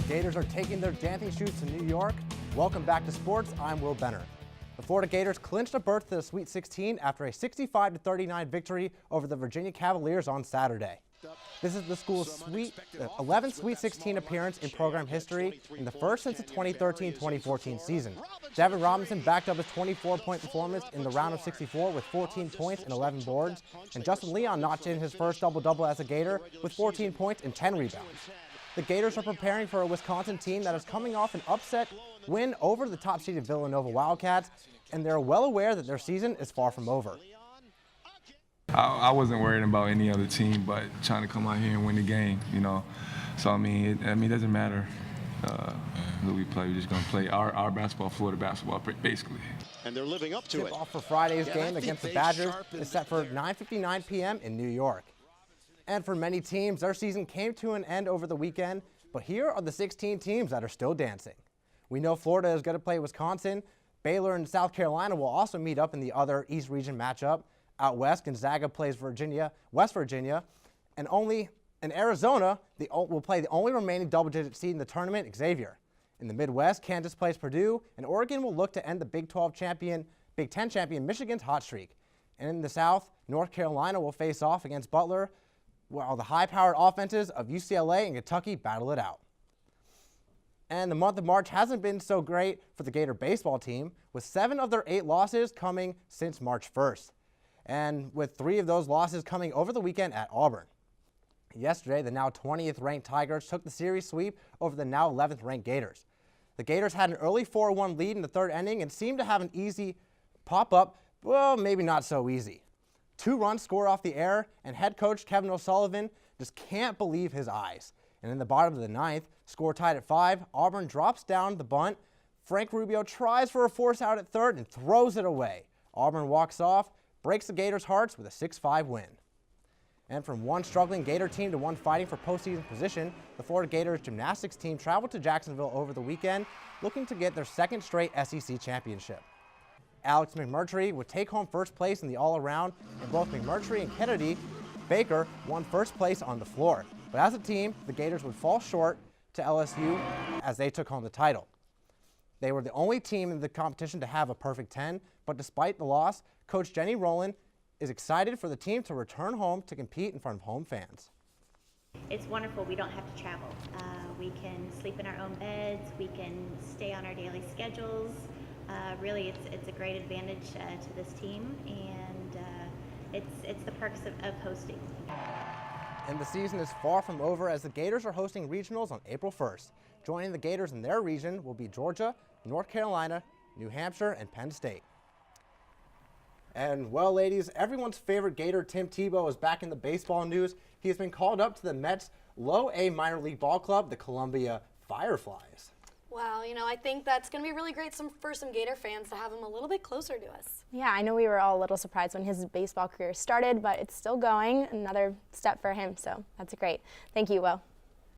Gators are taking their dancing shoes to New York. Welcome back to sports. I'm Will Benner. The Florida Gators clinched a berth to the Sweet 16 after a 65-39 victory over the Virginia Cavaliers on Saturday. This is the school's 11th Sweet 16 appearance in program history and the first since the 2013-2014 season. Devin Robinson backed up his 24-point performance in the round of 64 with 14 points and 11 boards, and Justin Leon notched in his first double-double as a Gator with 14 points and 10 rebounds. The Gators are preparing for a Wisconsin team that is coming off an upset win over the top-seeded Villanova Wildcats, and they're well aware that their season is far from over. I wasn't worried about any other team, but trying to come out here and win the game, you know. So, it doesn't matter who we play. We're just going to play our basketball, Florida basketball, basically. And they're living up to it. Tip-off for Friday's game against the Badgers is set for 9:59 p.m. in New York. And for many teams, their season came to an end over the weekend, but here are the 16 teams that are still dancing. We know Florida is going to play Wisconsin. Baylor and South Carolina will also meet up in the other East Region matchup. Out west, Gonzaga plays West Virginia, and in Arizona, will play the only remaining double-digit seed in the tournament, Xavier. In the Midwest, Kansas plays Purdue, and Oregon will look to end the Big 10 champion Michigan's hot streak. And in the South, North Carolina will face off against Butler, while the high-powered offenses of UCLA and Kentucky battle it out. And the month of March hasn't been so great for the Gator baseball team, with 7 of their 8 losses coming since March 1st. And with 3 of those losses coming over the weekend at Auburn. Yesterday, the now 20th ranked Tigers took the series sweep over the now 11th ranked Gators. The Gators had an early 4-1 lead in the third inning and seemed to have an easy pop-up, well, maybe not so easy. 2 runs scored off the air, and head coach Kevin O'Sullivan just can't believe his eyes. And in the bottom of the 9th, score tied at 5, Auburn drops down the bunt. Frank Rubio tries for a force out at third and throws it away. Auburn walks off, breaks the Gators' hearts with a 6-5 win. And from one struggling Gator team to one fighting for postseason position, the Florida Gators gymnastics team traveled to Jacksonville over the weekend, looking to get their 2nd straight SEC championship. Alex McMurtry would take home first place in the all-around, and both McMurtry and Kennedy Baker won first place on the floor. But as a team, the Gators would fall short to LSU as they took home the title. They were the only team in the competition to have a perfect 10, but despite the loss, Coach Jenny Rowland is excited for the team to return home to compete in front of home fans. It's wonderful. We don't have to travel. We can sleep in our own beds. We can stay on our daily schedules. Really, it's a great advantage to this team, and it's the perks of hosting. And the season is far from over as the Gators are hosting regionals on April 1st. Joining the Gators in their region will be Georgia, North Carolina, New Hampshire, and Penn State. And, well, ladies, everyone's favorite Gator, Tim Tebow, is back in the baseball news. He has been called up to the Mets' low-A minor league ball club, the Columbia Fireflies. Wow, I think that's going to be really great for some Gator fans to have him a little bit closer to us. Yeah, I know we were all a little surprised when his baseball career started, but it's still going. Another step for him, so that's great. Thank you, Will.